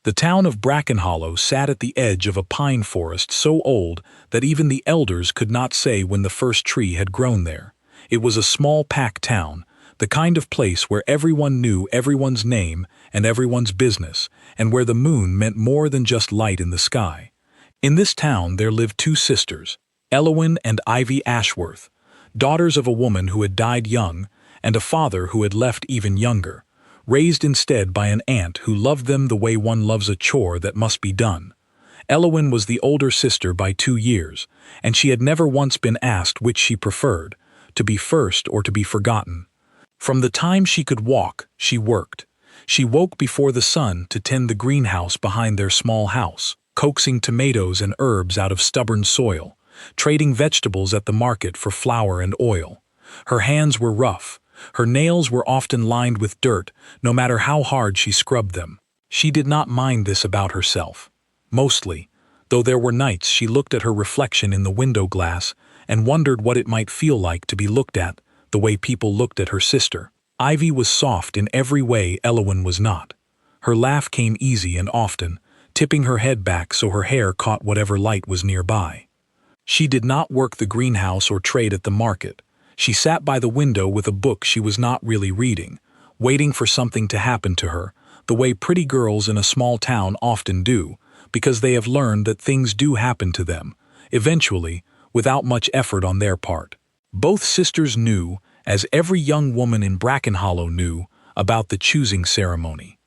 The town of Brackenhollow sat at the edge of a pine forest so old that even the elders could not say when the first tree had grown there. It was a small pack town, the kind of place where everyone knew everyone's name and everyone's business, and where the moon meant more than just light in the sky. In this town there lived two sisters, Elowyn and Ivy Ashworth, daughters of a woman who had died young and a father who had left even younger, raised instead by an aunt who loved them the way one loves a chore that must be done. Elowyn was the older sister by 2 years, and she had never once been asked which she preferred, to be first or to be forgotten. From the time she could walk, she worked. She woke before the sun to tend the greenhouse behind their small house, coaxing tomatoes and herbs out of stubborn soil, trading vegetables at the market for flour and oil. Her hands were rough. Her nails were often lined with dirt, no matter how hard she scrubbed them. She did not mind this about herself. Mostly, though there were nights she looked at her reflection in the window glass and wondered what it might feel like to be looked at the way people looked at her sister. Ivy was soft in every way Elowyn was not. Her laugh came easy and often, tipping her head back so her hair caught whatever light was nearby. She did not work the greenhouse or trade at the market. She sat by the window with a book she was not really reading, waiting for something to happen to her, the way pretty girls in a small town often do, because they have learned that things do happen to them, eventually, without much effort on their part. Both sisters knew, as every young woman in Brackenhollow knew, about the choosing ceremony.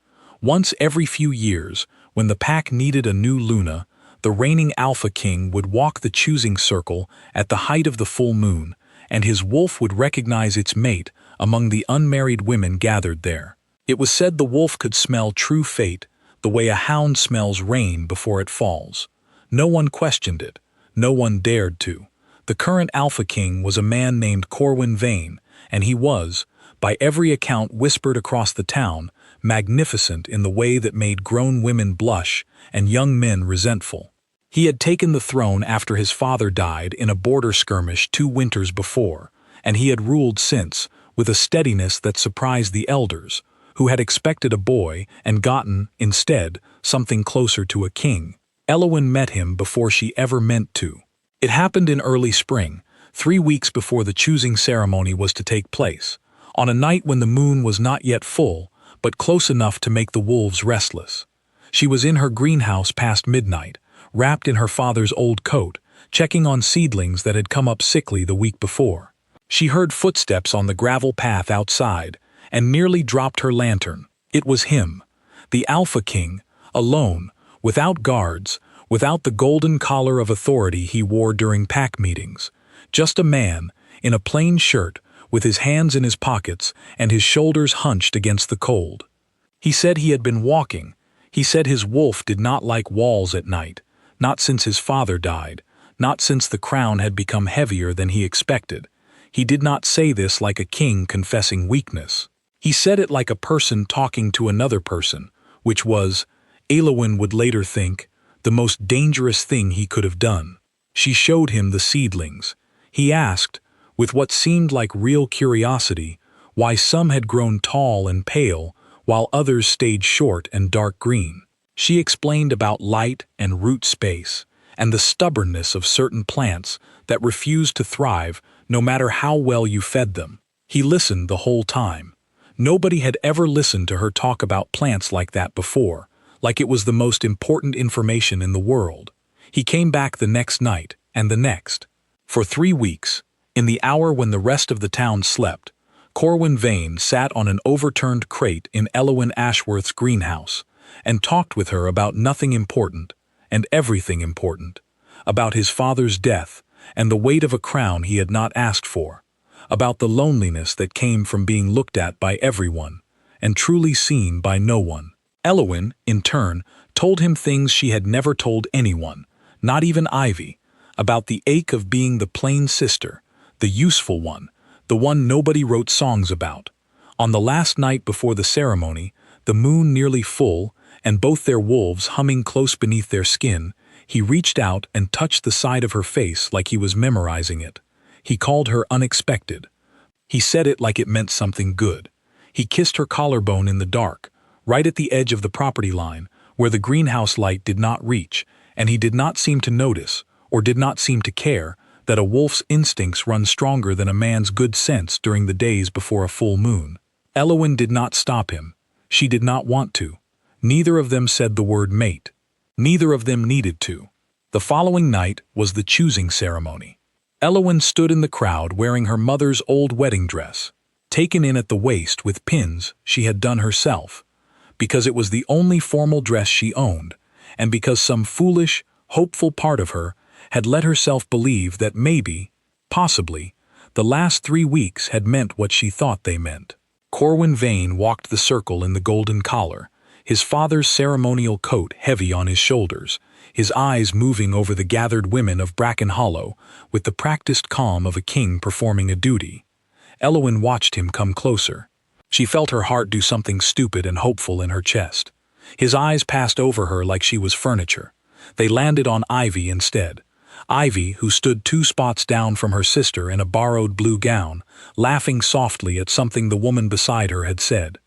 Once every few years, when the pack needed a new Luna, the reigning Alpha King would walk the choosing circle at the height of the full moon, and his wolf would recognize its mate among the unmarried women gathered there. It was said the wolf could smell true fate, the way a hound smells rain before it falls. No one questioned it. No one dared to. The current Alpha King was a man named Corwin Vane, and he was, by every account whispered across the town, magnificent in the way that made grown women blush and young men resentful. He had taken the throne after his father died in a border skirmish 2 winters before, and he had ruled since, with a steadiness that surprised the elders, who had expected a boy and gotten, instead, something closer to a king. Elowyn met him before she ever meant to. It happened in early spring, 3 weeks before the choosing ceremony was to take place, on a night when the moon was not yet full, but close enough to make the wolves restless. She was in her greenhouse past midnight, wrapped in her father's old coat, checking on seedlings that had come up sickly the week before. She heard footsteps on the gravel path outside, and nearly dropped her lantern. It was him, the Alpha King, alone, without guards, without the golden collar of authority he wore during pack meetings. Just a man, in a plain shirt, with his hands in his pockets and his shoulders hunched against the cold. He said he had been walking. He said his wolf did not like walls at night, not since his father died, not since the crown had become heavier than he expected. He did not say this like a king confessing weakness. He said it like a person talking to another person, which was, Elowyn would later think, the most dangerous thing he could have done. She showed him the seedlings. He asked, with what seemed like real curiosity, why some had grown tall and pale, while others stayed short and dark green. She explained about light and root space, and the stubbornness of certain plants that refused to thrive no matter how well you fed them. He listened the whole time. Nobody had ever listened to her talk about plants like that before, like it was the most important information in the world. He came back the next night, and the next. For 3 weeks, in the hour when the rest of the town slept, Corwin Vane sat on an overturned crate in Elowyn Ashworth's greenhouse, and talked with her about nothing important, and everything important, about his father's death, and the weight of a crown he had not asked for, about the loneliness that came from being looked at by everyone, and truly seen by no one. Elowyn, in turn, told him things she had never told anyone, not even Ivy, about the ache of being the plain sister, the useful one, the one nobody wrote songs about. On the last night before the ceremony, the moon nearly full, and both their wolves humming close beneath their skin, he reached out and touched the side of her face like he was memorizing it. He called her unexpected. He said it like it meant something good. He kissed her collarbone in the dark, right at the edge of the property line, where the greenhouse light did not reach, and he did not seem to notice, or did not seem to care, that a wolf's instincts run stronger than a man's good sense during the days before a full moon. Elowyn did not stop him. She did not want to. Neither of them said the word mate. Neither of them needed to. The following night was the choosing ceremony. Elowyn stood in the crowd wearing her mother's old wedding dress, taken in at the waist with pins she had done herself, because it was the only formal dress she owned, and because some foolish, hopeful part of her had let herself believe that maybe, possibly, the last 3 weeks had meant what she thought they meant. Corwin Vane walked the circle in the golden collar, his father's ceremonial coat heavy on his shoulders, his eyes moving over the gathered women of Bracken Hollow with the practiced calm of a king performing a duty. Elowyn watched him come closer. She felt her heart do something stupid and hopeful in her chest. His eyes passed over her like she was furniture. They landed on Ivy instead. Ivy, who stood 2 spots down from her sister in a borrowed blue gown, laughing softly at something the woman beside her had said.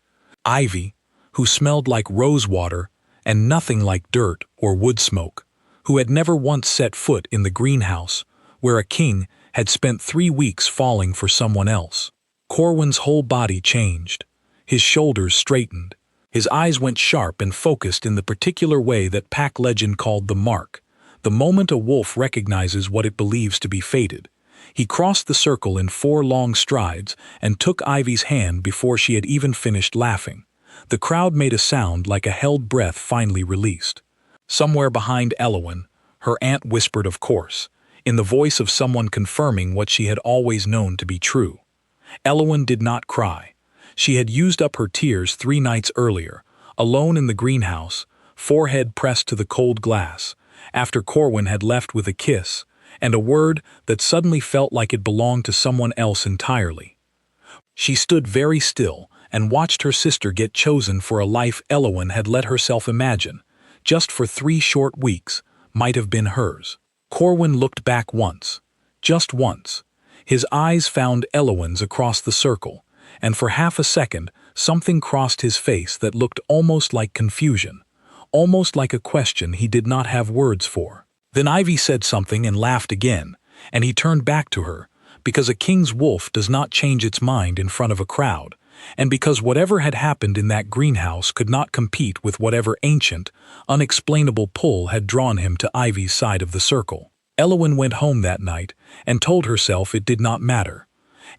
Ivy, who smelled like rose water and nothing like dirt or wood smoke, who had never once set foot in the greenhouse, where a king had spent 3 weeks falling for someone else. Corwin's whole body changed. His shoulders straightened. His eyes went sharp and focused in the particular way that pack legend called the mark, the moment a wolf recognizes what it believes to be fated. He crossed the circle in 4 long strides and took Ivy's hand before she had even finished laughing. The crowd made a sound like a held breath finally released. Somewhere behind Elowyn, her aunt whispered of course, in the voice of someone confirming what she had always known to be true. Elowyn did not cry. She had used up her tears 3 nights earlier, alone in the greenhouse, forehead pressed to the cold glass, after Corwin had left with a kiss, and a word that suddenly felt like it belonged to someone else entirely. She stood very still and watched her sister get chosen for a life Elowyn had let herself imagine, just for 3 short weeks, might have been hers. Corwin looked back once, just once. His eyes found Elowyn's across the circle, and for half a second something crossed his face that looked almost like confusion, almost like a question he did not have words for. Then Ivy said something and laughed again, and he turned back to her, because a king's wolf does not change its mind in front of a crowd, and because whatever had happened in that greenhouse could not compete with whatever ancient, unexplainable pull had drawn him to Ivy's side of the circle. Elowyn went home that night and told herself it did not matter.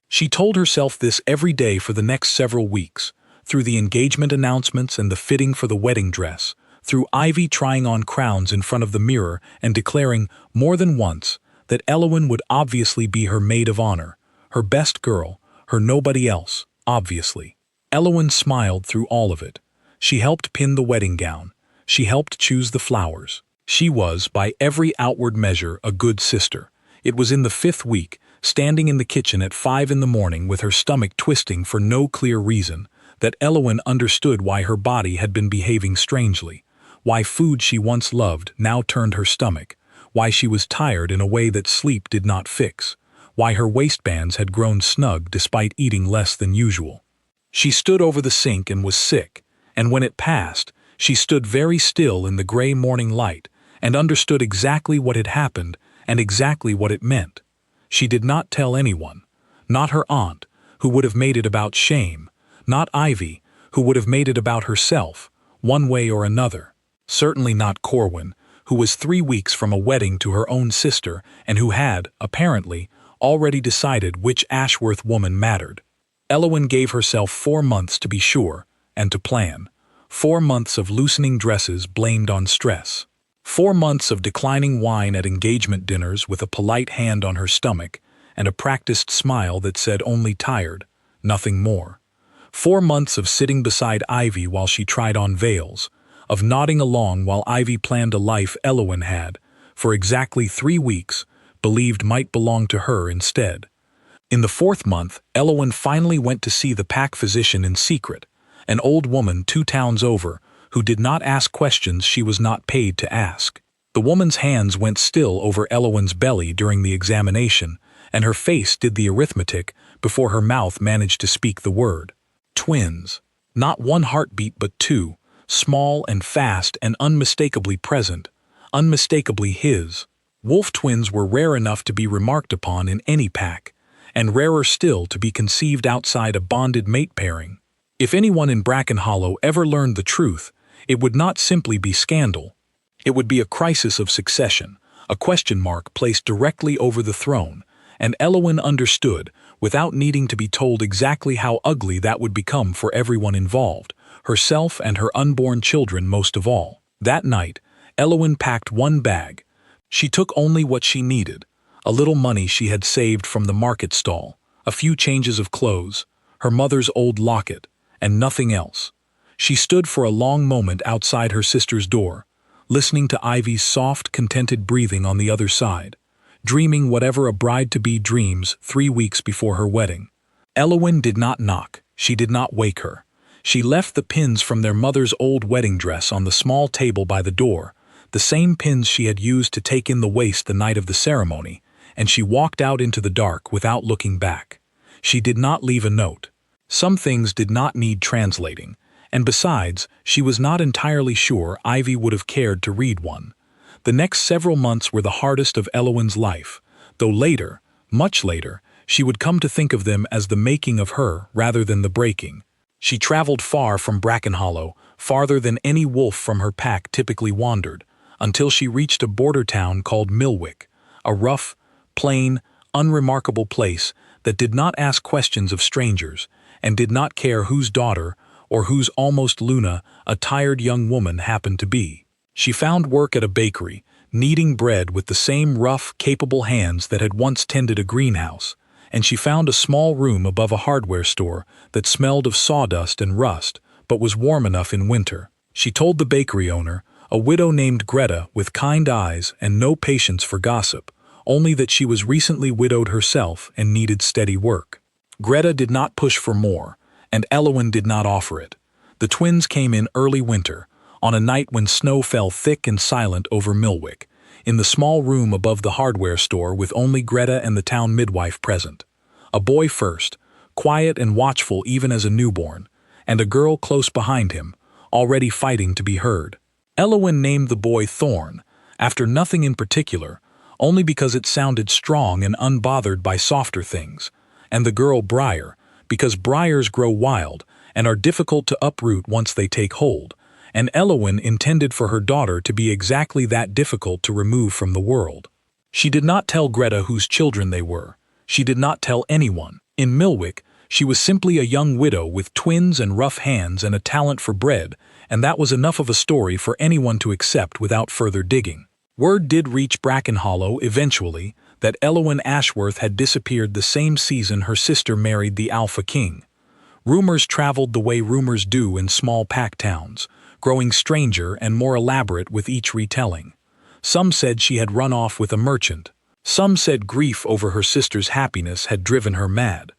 She told herself this every day for the next several weeks, through the engagement announcements and the fitting for the wedding dress, through Ivy trying on crowns in front of the mirror and declaring more than once that Elowyn would obviously be her maid of honor, her best girl, her nobody else, obviously. Elowyn smiled through all of it. She helped pin the wedding gown. She helped choose the flowers. She was, by every outward measure, a good sister. It was in the 5th week, standing in the kitchen at 5 in the morning with her stomach twisting for no clear reason, that Elowyn understood why her body had been behaving strangely, why food she once loved now turned her stomach, why she was tired in a way that sleep did not fix, why her waistbands had grown snug despite eating less than usual. She stood over the sink and was sick, and when it passed, she stood very still in the gray morning light and understood exactly what had happened and exactly what it meant. She did not tell anyone, not her aunt, who would have made it about shame, not Ivy, who would have made it about herself, one way or another. Certainly not Corwin, who was 3 weeks from a wedding to her own sister and who had, apparently, already decided which Ashworth woman mattered. Elowyn gave herself 4 months to be sure and to plan. 4 months of loosening dresses blamed on stress. 4 months of declining wine at engagement dinners with a polite hand on her stomach and a practiced smile that said only tired, nothing more. 4 months of sitting beside Ivy while she tried on veils, of nodding along while Ivy planned a life Elowyn had, for exactly 3 weeks, believed might belong to her instead. In the 4th month, Elowyn finally went to see the pack physician in secret, an old woman 2 towns over, who did not ask questions she was not paid to ask. The woman's hands went still over Elowyn's belly during the examination, and her face did the arithmetic before her mouth managed to speak the word. Twins. Not 1 heartbeat but 2, small and fast and unmistakably present, unmistakably his. Wolf twins were rare enough to be remarked upon in any pack, and rarer still to be conceived outside a bonded mate pairing. If anyone in Bracken Hollow ever learned the truth, it would not simply be scandal. It would be a crisis of succession, a question mark placed directly over the throne, and Elowyn understood, without needing to be told exactly how ugly that would become for everyone involved, herself and her unborn children most of all. That night, Elowyn packed one bag. She took only what she needed, a little money she had saved from the market stall, a few changes of clothes, her mother's old locket, and nothing else. She stood for a long moment outside her sister's door, listening to Ivy's soft, contented breathing on the other side, dreaming whatever a bride-to-be dreams 3 weeks before her wedding. Elowyn did not knock, she did not wake her. She left the pins from their mother's old wedding dress on the small table by the door, the same pins she had used to take in the waist the night of the ceremony, and she walked out into the dark without looking back. She did not leave a note. Some things did not need translating, and besides, she was not entirely sure Ivy would have cared to read one. The next several months were the hardest of Elowyn's life, though later, much later, she would come to think of them as the making of her rather than the breaking. She traveled far from Bracken Hollow, farther than any wolf from her pack typically wandered, until she reached a border town called Milwick, a rough, plain, unremarkable place that did not ask questions of strangers, and did not care whose daughter, or whose almost Luna, a tired young woman, happened to be. She found work at a bakery, kneading bread with the same rough, capable hands that had once tended a greenhouse, and she found a small room above a hardware store that smelled of sawdust and rust, but was warm enough in winter. She told the bakery owner, a widow named Greta with kind eyes and no patience for gossip, only that she was recently widowed herself and needed steady work. Greta did not push for more, and Elowyn did not offer it. The twins came in early winter, on a night when snow fell thick and silent over Milwick, in the small room above the hardware store with only Greta and the town midwife present. A boy first, quiet and watchful even as a newborn, and a girl close behind him, already fighting to be heard. Elowyn named the boy Thorn, after nothing in particular, only because it sounded strong and unbothered by softer things, and the girl Briar, because briars grow wild and are difficult to uproot once they take hold, and Elowyn intended for her daughter to be exactly that difficult to remove from the world. She did not tell Greta whose children they were. She did not tell anyone. In Milwick, she was simply a young widow with twins and rough hands and a talent for bread, and that was enough of a story for anyone to accept without further digging. Word did reach Bracken Hollow eventually that Elowyn Ashworth had disappeared the same season her sister married the Alpha King. Rumors traveled the way rumors do in small pack towns, growing stranger and more elaborate with each retelling. Some said she had run off with a merchant. Some said grief over her sister's happiness had driven her mad.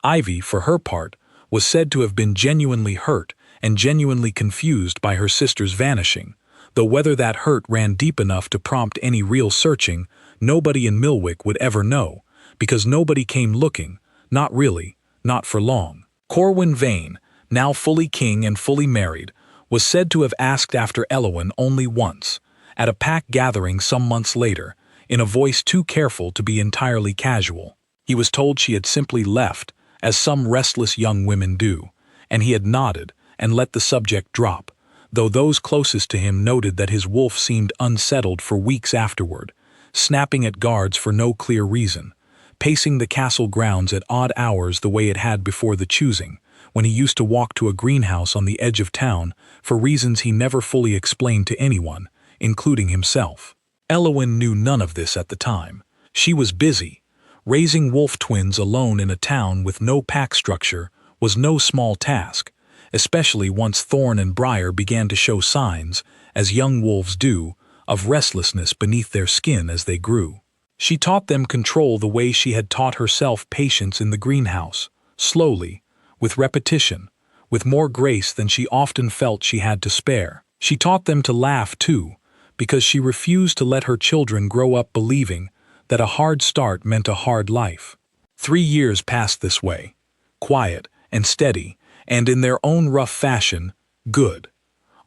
Ivy, for her part, was said to have been genuinely hurt and genuinely confused by her sister's vanishing, though whether that hurt ran deep enough to prompt any real searching, nobody in Milwick would ever know, because nobody came looking, not really, not for long. Corwin Vane, now fully king and fully married, was said to have asked after Elowyn only once, at a pack gathering some months later, in a voice too careful to be entirely casual. He was told she had simply left, as some restless young women do, and he had nodded and let the subject drop, though those closest to him noted that his wolf seemed unsettled for weeks afterward, snapping at guards for no clear reason, pacing the castle grounds at odd hours the way it had before the choosing, when he used to walk to a greenhouse on the edge of town for reasons he never fully explained to anyone, including himself. Elowyn knew none of this at the time. She was busy. Raising wolf twins alone in a town with no pack structure was no small task, especially once Thorn and Briar began to show signs, as young wolves do, of restlessness beneath their skin as they grew. She taught them control the way she had taught herself patience in the greenhouse, slowly, with repetition, with more grace than she often felt she had to spare. She taught them to laugh too, because she refused to let her children grow up believing that a hard start meant a hard life. 3 years passed this way, quiet and steady, and in their own rough fashion, good.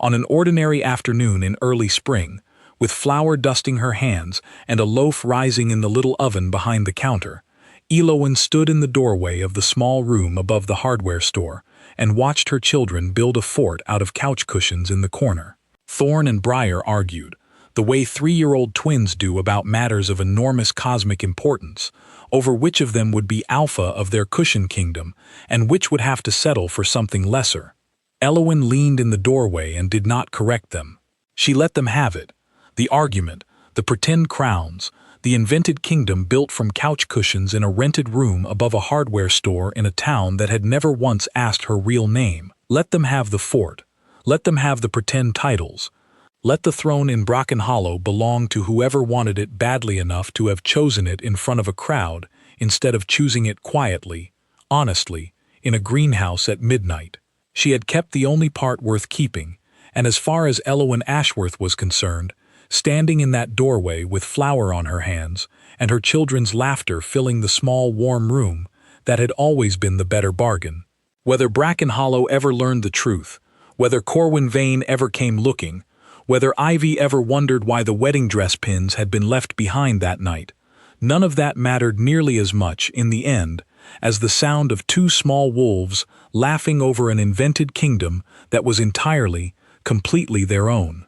On an ordinary afternoon in early spring, with flour dusting her hands and a loaf rising in the little oven behind the counter, Elowen stood in the doorway of the small room above the hardware store and watched her children build a fort out of couch cushions in the corner. Thorn and Briar argued, the way 3-year-old twins do about matters of enormous cosmic importance, over which of them would be alpha of their cushion kingdom and which would have to settle for something lesser. Elowen leaned in the doorway and did not correct them. She let them have it. The argument, the pretend crowns, the invented kingdom built from couch cushions in a rented room above a hardware store in a town that had never once asked her real name. Let them have the fort. Let them have the pretend titles. Let the throne in Bracken Hollow belong to whoever wanted it badly enough to have chosen it in front of a crowd instead of choosing it quietly, honestly, in a greenhouse at midnight. She had kept the only part worth keeping, and as far as Elowen Ashworth was concerned, standing in that doorway with flour on her hands and her children's laughter filling the small warm room, that had always been the better bargain. Whether Bracken Hollow ever learned the truth, whether Corwin Vane ever came looking, whether Ivy ever wondered why the wedding dress pins had been left behind that night, none of that mattered nearly as much in the end as the sound of 2 small wolves laughing over an invented kingdom that was entirely, completely their own.